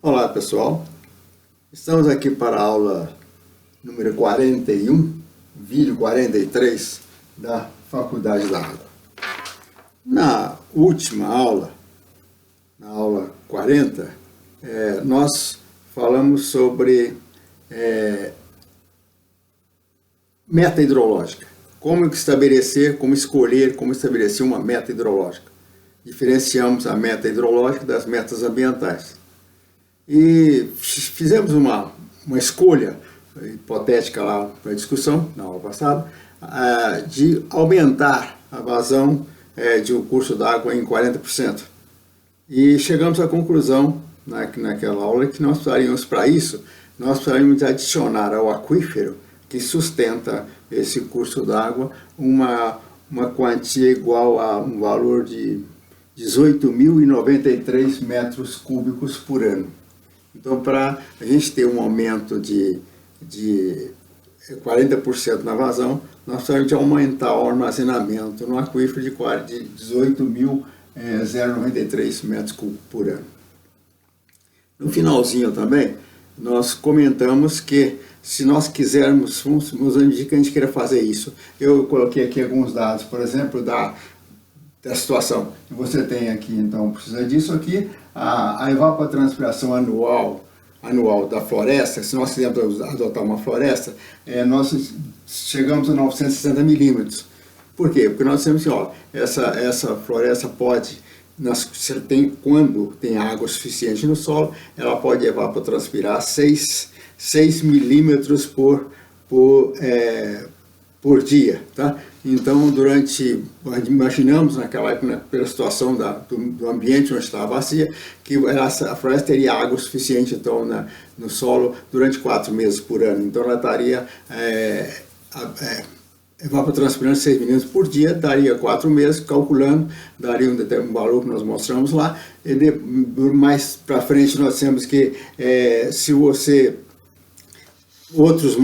Olá pessoal, estamos aqui para a aula número 41, vídeo 43 da Faculdade da Água. Na última aula, na aula 40, nós falamos sobre meta hidrológica, como estabelecer, como escolher, como estabelecer uma meta hidrológica. Diferenciamos a meta hidrológica das metas ambientais. E fizemos uma escolha hipotética lá para discussão, na aula passada, de aumentar a vazão de um curso d'água em 40%. E chegamos à conclusão, naquela aula, que nós precisaríamos, para isso, nós precisaríamos adicionar ao aquífero que sustenta esse curso d'água uma quantia igual a um valor de 18.093 metros cúbicos por ano. Então, para a gente ter um aumento de 40% na vazão, nós precisamos de aumentar o armazenamento no aquífero de 18.093 metros cúbicos por ano. No finalzinho também, nós comentamos que se nós quisermos, vamos dizer que a gente queira fazer isso. Eu coloquei aqui alguns dados, por exemplo, da situação que você tem aqui, então precisa disso aqui, a evapotranspiração anual da floresta. Se nós quisermos adotar uma floresta, nós chegamos a 960 milímetros. Por quê? Porque nós temos assim, ó, essa floresta pode, quando tem água suficiente no solo, ela pode evapotranspirar 6 milímetros por dia, tá? Então, imaginamos naquela época, pela situação do ambiente onde estava vazia, que a floresta teria água suficiente então, no solo durante 4 meses por ano. Então, ela estaria evapotranspirando 6 milímetros por dia, daria 4 meses, calculando, daria um valor que nós mostramos lá. E mais para frente, nós temos que, se você... Outros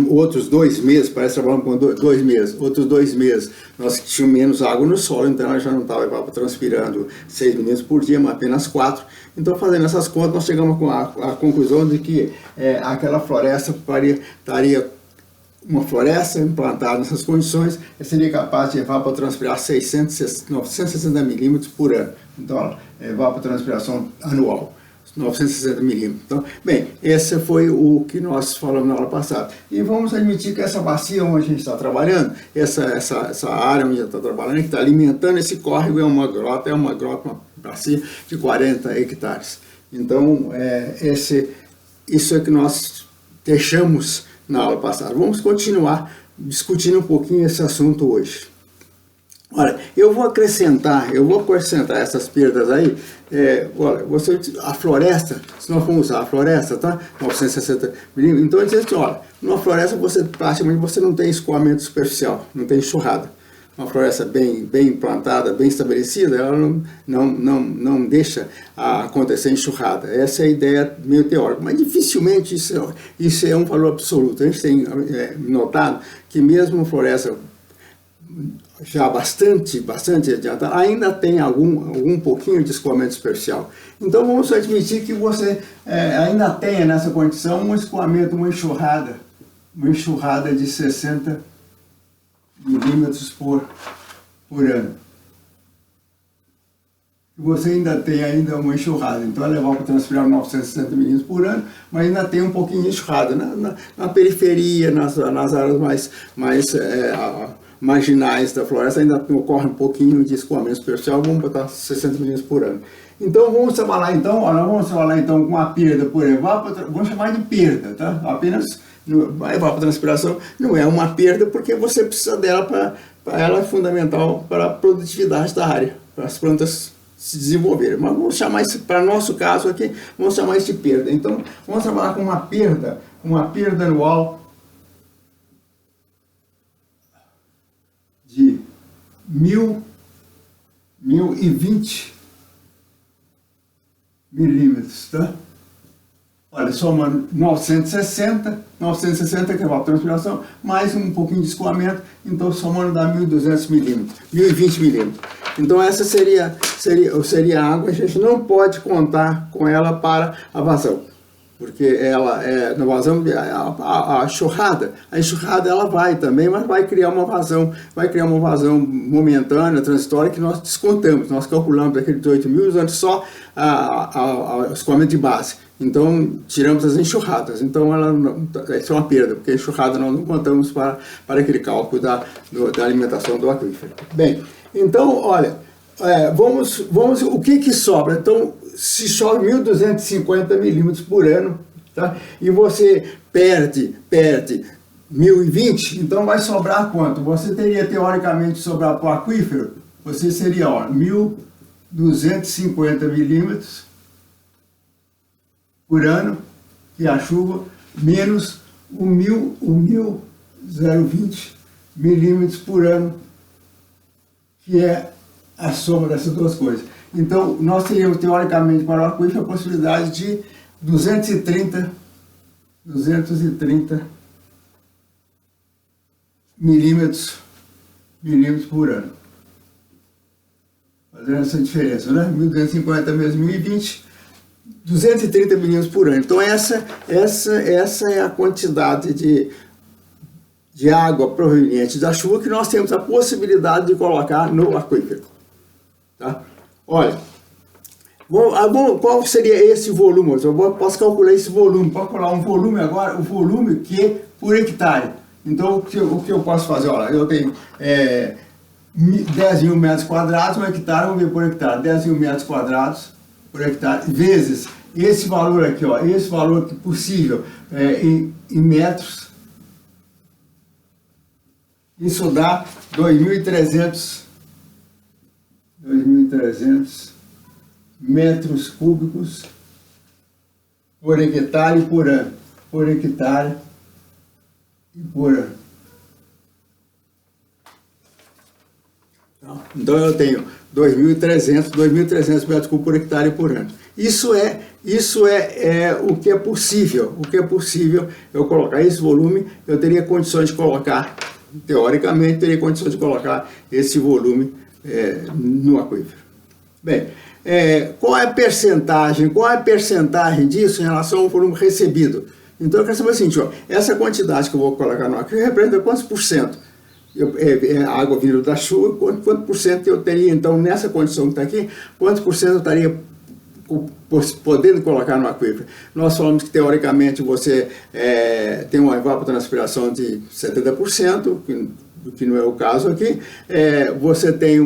2 meses, parece que trabalhamos com 2 meses, outros 2 meses nós tínhamos menos água no solo, então ela já não estava evapotranspirando 6 milímetros por dia, mas apenas 4. Então, fazendo essas contas, nós chegamos à conclusão de que aquela floresta estaria uma floresta implantada nessas condições, seria capaz de evapotranspirar 960 milímetros por ano. Então, evapotranspiração anual. 960 milímetros. Então, bem, esse foi o que nós falamos na aula passada. E vamos admitir que essa bacia onde a gente está trabalhando, essa área onde a gente está trabalhando, que está alimentando esse córrego, é uma bacia de 40 hectares. Então, isso é que nós deixamos na aula passada. Vamos continuar discutindo um pouquinho esse assunto hoje. Olha, eu vou acrescentar essas perdas aí. Olha, a floresta, se nós formos usar a floresta, tá? 960 milímetros, então eu disse, olha, numa floresta praticamente você não tem escoamento superficial, não tem enxurrada. Uma floresta bem implantada, bem estabelecida, ela não deixa acontecer enxurrada. Essa é a ideia meio teórica, mas dificilmente isso é um valor absoluto. A gente tem notado que mesmo floresta já bastante adiantada, ainda tem algum pouquinho de escoamento superficial. Então vamos admitir que você ainda tenha nessa condição um escoamento, uma enxurrada de 60 milímetros por ano. E você ainda tem uma enxurrada, então ela vai transpirar 960 milímetros por ano, mas ainda tem um pouquinho de enxurrada na periferia, nas áreas mais marginais da floresta, ainda ocorre um pouquinho de escoamento superficial, vamos botar 60 milímetros por ano. Então vamos trabalhar com uma perda por evapotranspiração, vamos chamar de perda, tá? Apenas a evapotranspiração não é uma perda porque você precisa dela ela é fundamental para a produtividade da área, para as plantas se desenvolverem. Mas vamos chamar isso, para nosso caso aqui, vamos chamar isso de perda. Então vamos trabalhar com uma perda anual de 1020 milímetros, tá? Olha, somando 960 que é a evapotranspiração, mais um pouquinho de escoamento, então somando dá 1.200 milímetros, 1.020 milímetros. Então essa seria a água, a gente não pode contar com ela para a vazão. porque ela na vazão, a enxurrada ela vai também, mas vai criar uma vazão momentânea, transitória, que nós descontamos, nós calculamos aqueles 18 mil usando só o escoamento de base. Então, tiramos as enxurradas. Então, isso é uma perda, porque a enxurrada nós não contamos para aquele cálculo da alimentação do aquífero. Bem, então, olha, o que sobra? Então, se chove 1.250 milímetros por ano, tá? E você perde 1.020, então vai sobrar quanto? Você teria, teoricamente, sobrar para o aquífero, você seria, 1.250 milímetros por ano, que é a chuva, menos 1.020 milímetros por ano, que é a soma dessas duas coisas. Então, nós teríamos, teoricamente, para o aquífero, a possibilidade de 230 milímetros por ano. Fazendo essa diferença, né? 1.250 menos 1.020, 230 milímetros por ano. Então, essa é a quantidade de água proveniente da chuva que nós temos a possibilidade de colocar no aquífero. Tá? Olha, qual seria esse volume? Eu posso calcular esse volume, posso calcular um volume agora, o volume que por hectare. Então, o que eu posso fazer? Olha, eu tenho 10 mil metros quadrados, um hectare, vamos ver por hectare, 10 mil metros quadrados por hectare, vezes esse valor aqui, esse valor aqui possível em metros, isso dá 2.300 metros cúbicos por hectare e por ano. Por hectare e por ano. Então eu tenho 2.300 metros cúbicos por hectare por ano. Isso é o que é possível. O que é possível eu colocar esse volume, eu teria condições de colocar, teoricamente, teria condições de colocar esse volume no aquífero. Bem, qual é a percentagem disso em relação ao volume recebido? Então eu quero saber o seguinte, essa quantidade que eu vou colocar no aquífero representa quantos por cento? A água vindo da chuva, quanto por cento eu teria, então, nessa condição que está aqui, quantos por cento eu estaria podendo colocar no aquífero? Nós falamos que, teoricamente, você tem uma evapotranspiração de 70%, que não é o caso aqui. Você tem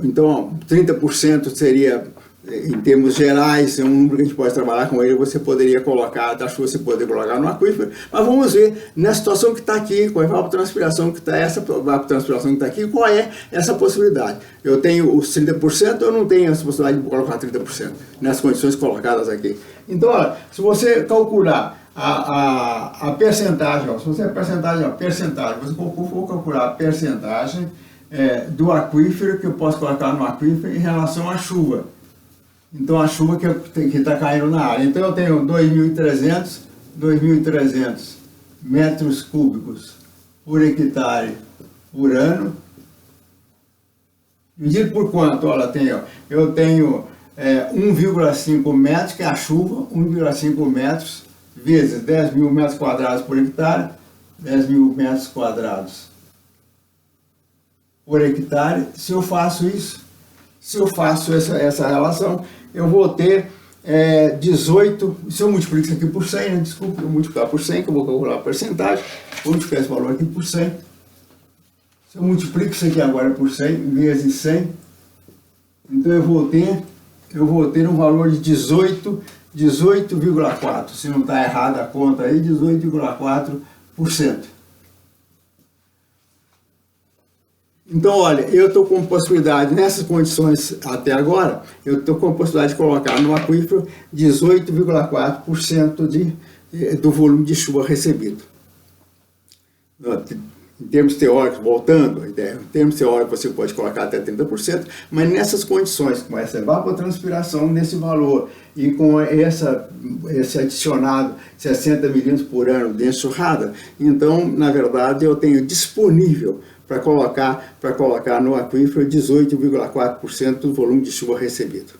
então, 30% seria, em termos gerais, um número que a gente pode trabalhar com ele, você poderia colocar, da chuva você poderia colocar no aquífero, mas vamos ver, na situação que está aqui, com a evapotranspiração que está, qual é essa possibilidade? Eu tenho os 30%, eu não tenho essa possibilidade de colocar 30%, nessas condições colocadas aqui. Então, olha, se você calcular a percentagem, se você você for calcular a percentagem do aquífero que eu posso colocar no aquífero em relação à chuva. Então, a chuva que está caindo na área. Então, eu tenho 2.300 metros cúbicos por hectare por ano. Dividido por quanto? Olha, eu tenho 1,5 metros, que é a chuva, 1,5 metros, vezes 10 mil metros quadrados por hectare, 10 mil metros quadrados por hectare. Se eu faço isso, essa relação, eu vou ter 18, se eu multiplico isso aqui por 100, né? Desculpa, eu multiplicar por 100, que eu vou calcular a porcentagem, vou multiplicar esse valor aqui por 100. Se eu multiplico isso aqui agora por 100, vezes 100, então eu vou ter um valor de 18,4, se não está errada a conta aí, 18,4%. Então, olha, eu estou com possibilidade, nessas condições até agora, eu estou com a possibilidade de colocar no aquífero 18,4% do volume de chuva recebido. Em termos teóricos, voltando à ideia, em termos teóricos você pode colocar até 30%, mas nessas condições, com essa evapotranspiração nesse valor e com esse adicionado 60 milímetros por ano de enxurrada, então, na verdade, eu tenho disponível para colocar no aquífero 18,4% do volume de chuva recebido.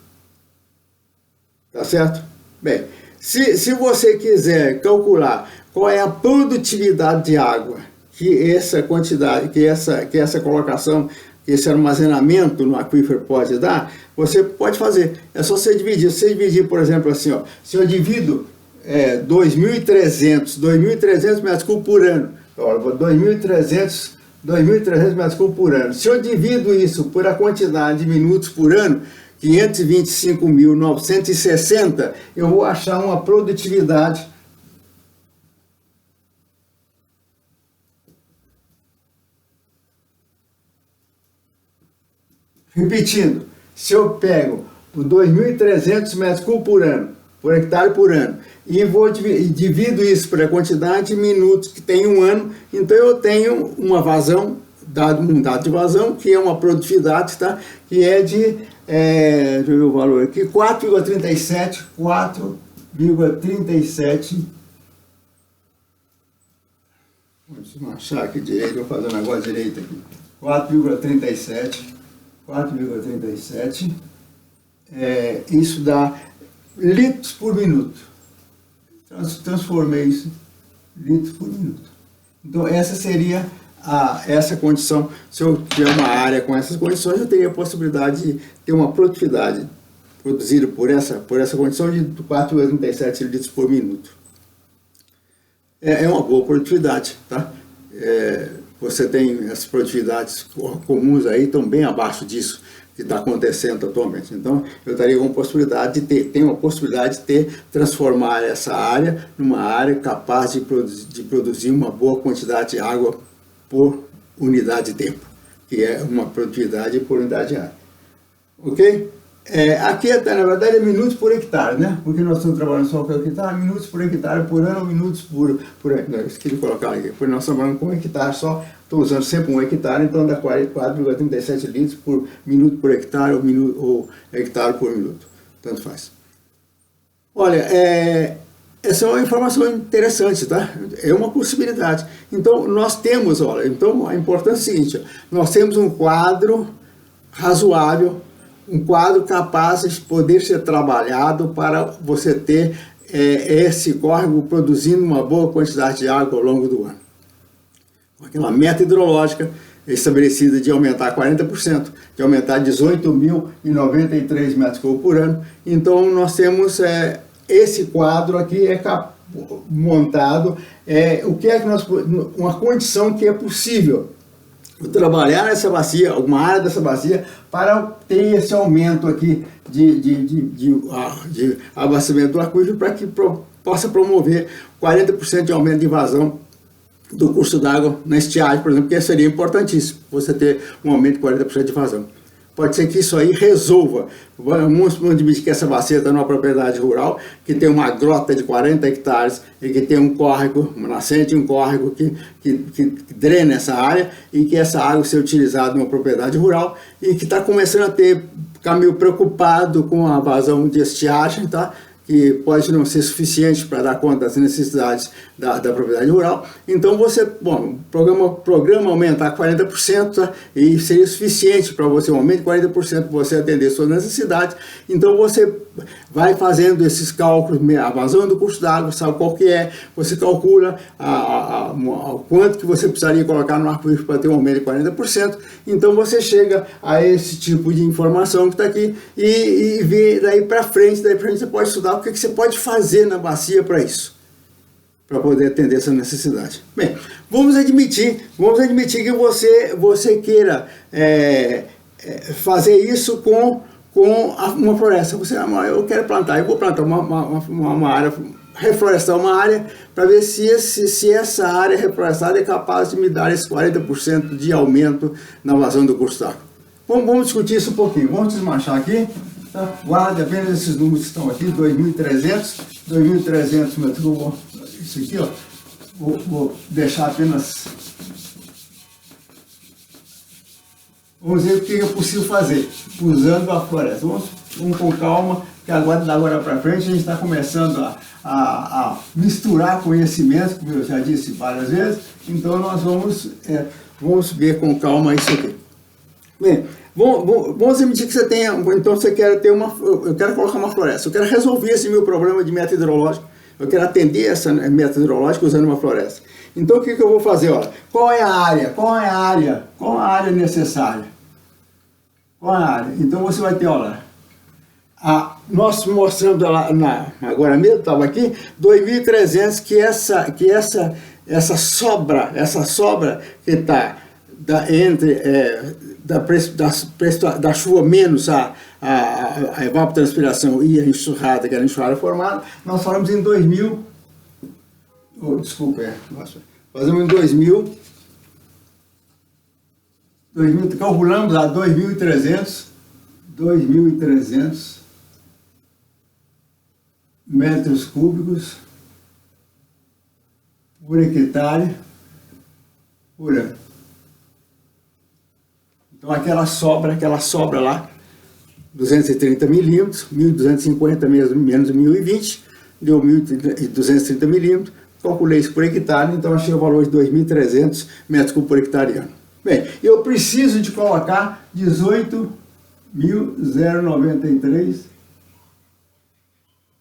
Tá certo? Bem, Se você quiser calcular qual é a produtividade de água que essa quantidade, que essa colocação, que esse armazenamento no aquífero pode dar, você pode fazer. É só você dividir. Se você dividir, por exemplo, assim, ó, se eu divido 2.300 metros cúbicos por ano, 2.300 metros cúbicos por ano. Se eu divido isso por a quantidade de minutos por ano, 525.960, eu vou achar uma produtividade repetindo, se eu pego os 2.300 metros cúbicos por ano, por hectare por ano, e divido isso por a quantidade de minutos que tem um ano, então eu tenho uma vazão, um dado de vazão, que é uma produtividade, tá? Que é de, deixa eu ver o valor aqui, 4,37, vamos achar aqui direito, vou fazer um negócio direito aqui, 4,37, isso dá litros por minuto. Transformei isso em litros por minuto. Então essa seria essa condição. Se eu tiver uma área com essas condições, eu teria a possibilidade de ter uma produtividade produzida por essa condição de 4,37 litros por minuto. É uma boa produtividade, tá? Você tem as produtividades comuns aí, estão bem abaixo disso que está acontecendo atualmente. Então, eu daria uma possibilidade de transformar essa área numa área capaz de produzir uma boa quantidade de água por unidade de tempo, que é uma produtividade por unidade de área. Ok? Aqui, na verdade, é minutos por hectare, né? Porque nós estamos trabalhando só com hectare, minutos por hectare por ano, minutos por não, esqueci de colocar aqui, porque nós estamos trabalhando com hectare só, estou usando sempre um hectare, então dá 4,37 litros por minuto por hectare ou hectare por minuto, tanto faz. Olha, essa é uma informação interessante, tá? É uma possibilidade. Então, nós temos, olha, então a importância é a seguinte, nós temos um quadro razoável, um quadro capaz de poder ser trabalhado para você ter esse córrego produzindo uma boa quantidade de água ao longo do ano. Aquela meta hidrológica estabelecida de aumentar 40%, de aumentar 18.093 metros cúbicos por ano. Então nós temos esse quadro aqui montado, o que é que uma condição que é possível trabalhar nessa bacia, alguma área dessa bacia, para ter esse aumento aqui de abastecimento do aquífero, para que possa promover 40% de aumento de vazão do curso d'água na estiagem, por exemplo, que seria importantíssimo, você ter um aumento de 40% de vazão. Pode ser que isso aí resolva. Vamos admitir que essa bacia está numa propriedade rural, que tem uma grota de 40 hectares e que tem um córrego, uma nascente, um córrego que drena essa área e que essa água seja utilizada numa propriedade rural e que está começando a ter, ficar meio preocupado com a vazão de estiagem, tá? Que pode não ser suficiente para dar conta das necessidades da propriedade rural. Então você, programa aumentar 40%, tá? E seria suficiente para você, um aumento de 40% para você atender suas necessidades. Então você vai fazendo esses cálculos, a vazão do curso d'água, sabe qual que é, você calcula quanto que você precisaria colocar no aquífero para ter um aumento de 40%, então você chega a esse tipo de informação que está aqui e vê daí para frente você pode estudar o que você pode fazer na bacia para isso, para poder atender essa necessidade. Bem, vamos admitir que você queira fazer isso com uma floresta. Você, eu quero plantar, eu vou plantar uma área, reflorestar uma área, para ver se essa área reflorestada é capaz de me dar esse 40% de aumento na vazão do curso d'água. Vamos discutir isso um pouquinho, vamos desmanchar aqui. Tá? Guarde apenas esses números que estão aqui, 2.300 metros cúbicos, isso aqui, ó, vou deixar apenas, vamos ver o que é possível fazer, usando a floresta. Vamos com calma, que agora, da agora para frente, a gente está começando a misturar conhecimentos, como eu já disse várias vezes, então nós vamos ver com calma isso aqui. Bem, Vamos admitir que você tenha, então você quer ter eu quero colocar uma floresta, eu quero resolver esse meu problema de meta hidrológico, eu quero atender essa meta hidrológica usando uma floresta. Então o que eu vou fazer? Olha, qual é a área necessária? Qual é a área? Então você vai ter, olha, nós mostramos lá, agora mesmo, estava aqui, 2.300, que essa sobra que está da chuva menos a evapotranspiração e a enxurrada, que era a enxurrada formada, nós falamos em 2.000, fazemos em 2.000, calculamos lá 2.300 metros cúbicos por hectare por ano. Então aquela sobra lá, 230 milímetros, 1.250 menos 1.020, deu 1.230 milímetros, calculei isso por hectare, então achei o valor de 2.300 metros cúbicos por hectare ano. Bem, eu preciso de colocar 18.093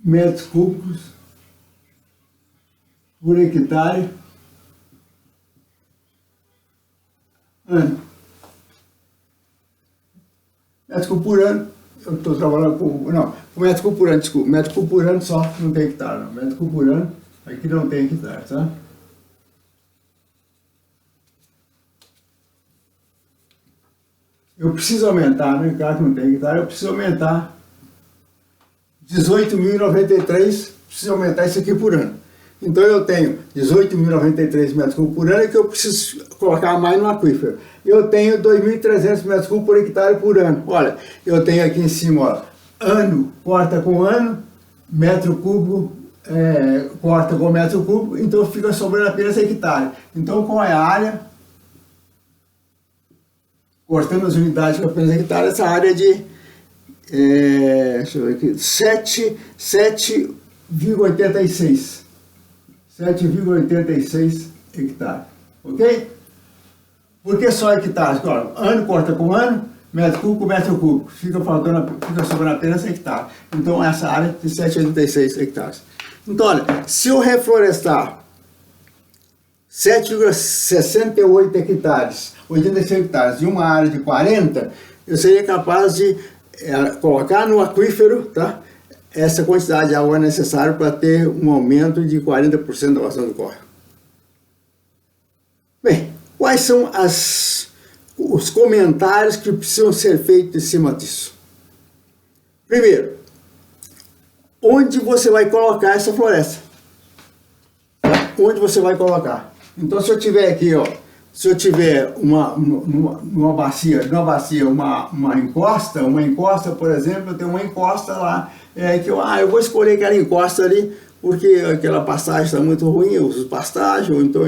metros cúbicos por hectare ano. Metros cúbicos por ano, eu estou trabalhando com... Não, metros cúbicos por ano, desculpa. Metros cúbicos por ano só, não tem hectare, não. Metros cúbicos por ano, aqui não tem hectare, tá? Eu preciso aumentar, né? Claro que não tem hectare, eu preciso aumentar 18.093, preciso aumentar isso aqui por ano. Então eu tenho 18.093 metros cúbicos por ano, que eu preciso colocar mais no aquífero. Eu tenho 2.300 metros cúbicos por hectare por ano. Olha, eu tenho aqui em cima, ó, ano, corta com ano, metro cúbico, corta com metro cúbico, então fica sobrando apenas hectare. Então qual é a área? Cortando as unidades com apenas hectare, essa área é de, deixa eu ver aqui, 7,86 hectares, ok? Por que só hectares? Olha, ano corta com ano, metro cúbico, fica sobrando apenas hectare. Então essa área de 7,86 hectares. Então olha, se eu reflorestar 7,68 hectares, 86 hectares de uma área de 40, eu seria capaz de colocar no aquífero, tá, essa quantidade de água necessária para ter um aumento de 40% da vazão do córrego. Bem, quais são os comentários que precisam ser feitos em cima disso? Primeiro, onde você vai colocar essa floresta? Onde você vai colocar? Então, se eu tiver aqui, ó, se eu tiver numa bacia, uma encosta, por exemplo, eu tenho uma encosta lá, que eu vou escolher aquela encosta ali, porque aquela pastagem está muito ruim, eu uso pastagem, ou então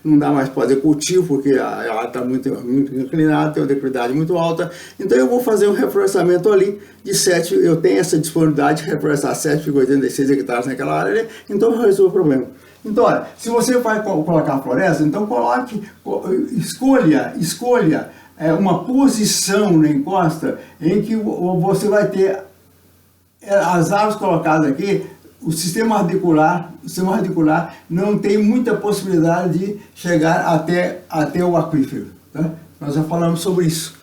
não dá mais para fazer cultivo, porque ela está muito inclinada, tem uma declividade muito alta, então eu vou fazer um reflorestamento ali de eu tenho essa disponibilidade de reflorestar 7,86 hectares naquela área ali, então eu resolvo o problema. Então, olha, se você vai colocar floresta, então escolha uma posição na encosta em que você vai ter as árvores colocadas aqui, o sistema radicular não tem muita possibilidade de chegar até o aquífero, tá? Nós já falamos sobre isso.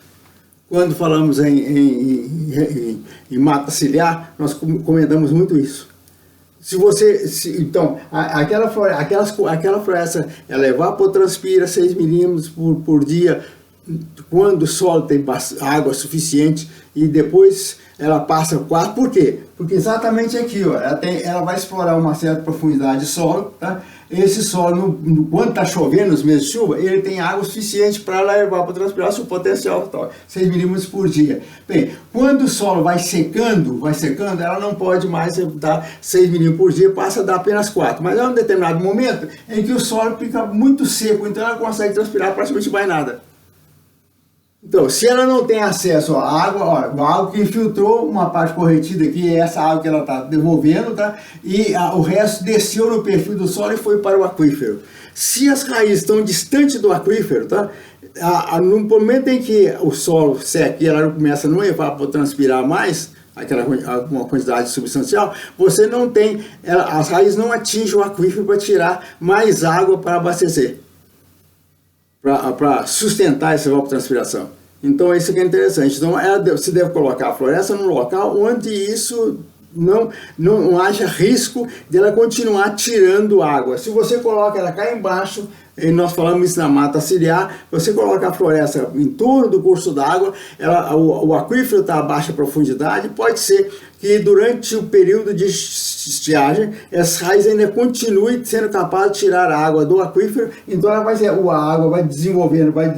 Quando falamos em mata ciliar, nós comentamos muito isso. Então, aquela floresta, ela evapotranspira 6 milímetros por dia, quando o solo tem água suficiente, e depois ela passa 4, por quê? Porque exatamente aqui, ó, ela vai explorar uma certa profundidade de solo, tá? Esse solo, quando está chovendo, nos meses de chuva, ele tem água suficiente para ela evapotranspirar seu potencial total, 6 milímetros por dia. Bem, quando o solo vai secando, ela não pode mais dar 6 milímetros por dia, passa a dar apenas 4. Mas há um determinado momento em que o solo fica muito seco, então ela consegue transpirar praticamente mais nada. Então, se ela não tem acesso à água, ó, a água que infiltrou uma parte corretida aqui, é essa água que ela está devolvendo, tá? E o resto desceu no perfil do solo e foi para o aquífero. Se as raízes estão distantes do aquífero, tá? no momento em que o solo seca e ela começa a não evapotranspirar mais, uma quantidade substancial, você não tem, as raízes não atingem o aquífero para tirar mais água para abastecer, para sustentar essa evapotranspiração. Então isso que é interessante. Então você deve colocar a floresta num local onde isso não haja risco dela continuar tirando água. Se você coloca ela cá embaixo, e nós falamos isso na mata ciliar, você coloca a floresta em torno do curso d'água, o aquífero está a baixa profundidade, pode ser que durante o período de estiagem, as raízes ainda continuem sendo capazes de tirar a água do aquífero, então a água vai desenvolvendo, vai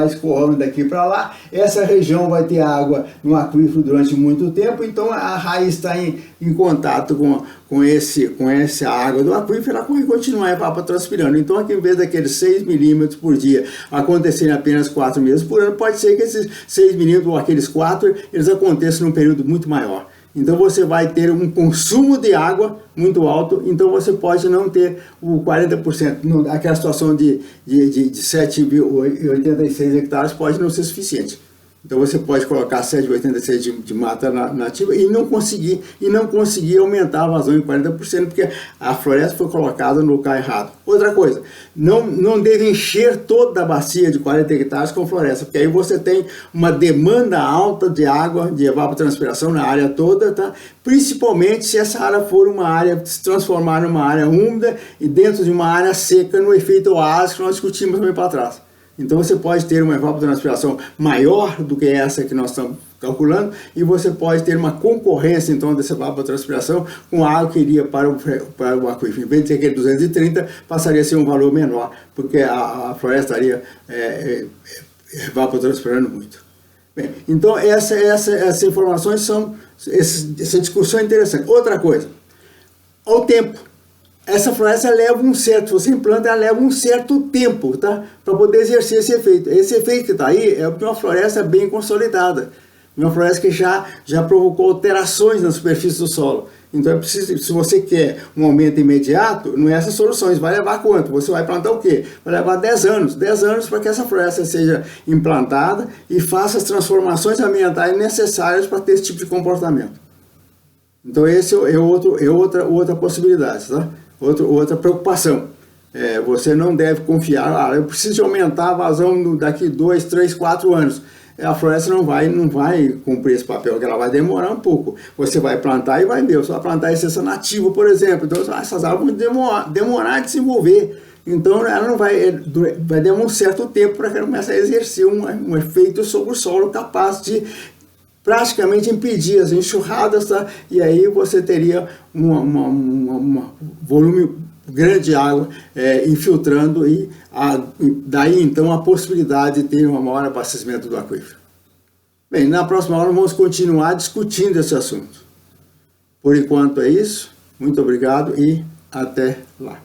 escorrendo daqui para lá, essa região vai ter água no aquífero durante muito tempo, então a raiz está em contato com essa água do aquífero, ela vai continuar evapotranspirando. Então, aqui, em vez daqueles 6 milímetros por dia acontecerem apenas 4 meses por ano, pode ser que esses 6 milímetros ou aqueles 4, eles aconteçam num período muito maior. Então você vai ter um consumo de água muito alto, então você pode não ter o 40%, aquela situação de 7,86 hectares pode não ser suficiente. Então você pode colocar 7,86 de mata nativa e não conseguir aumentar a vazão em 40%, porque a floresta foi colocada no lugar errado. Outra coisa, não deve encher toda a bacia de 40 hectares com floresta, porque aí você tem uma demanda alta de água, de evapotranspiração na área toda, tá? Principalmente se essa área for uma área, se transformar numa área úmida e dentro de uma área seca, no efeito oásis que nós discutimos também para trás. Então você pode ter uma evapotranspiração maior do que essa que nós estamos calculando e você pode ter uma concorrência então dessa evapotranspiração com a água que iria para o aquífero. Em vez de ser aquele 230, passaria a ser um valor menor, porque a floresta estaria evapotranspirando muito. Bem, então essas informações são, essa discussão é interessante. Outra coisa, ao tempo. Essa floresta leva um certo, se você implanta, ela leva um certo tempo, tá? Para poder exercer esse efeito. Esse efeito que está aí é uma floresta bem consolidada. Uma floresta que já provocou alterações na superfície do solo. Então é preciso, se você quer um aumento imediato, não é essas soluções. Vai levar quanto? Você vai plantar o quê? Vai levar 10 anos. 10 anos para que essa floresta seja implantada e faça as transformações ambientais necessárias para ter esse tipo de comportamento. Então esse é outra possibilidade, tá? Outra preocupação, você não deve confiar, eu preciso de aumentar a vazão daqui 2, 3, 4 anos. A floresta não vai cumprir esse papel, porque ela vai demorar um pouco. Você vai plantar e vai ver, você vai plantar exceção nativa, por exemplo, então essas árvores vão demorar a desenvolver. Então ela não vai demorar um certo tempo para que ela comece a exercer um efeito sobre o solo capaz de praticamente impedir as enxurradas, tá? E aí você teria um volume grande de água infiltrando e daí então a possibilidade de ter um maior abastecimento do aquífero. Bem, na próxima aula vamos continuar discutindo esse assunto. Por enquanto é isso, muito obrigado e até lá.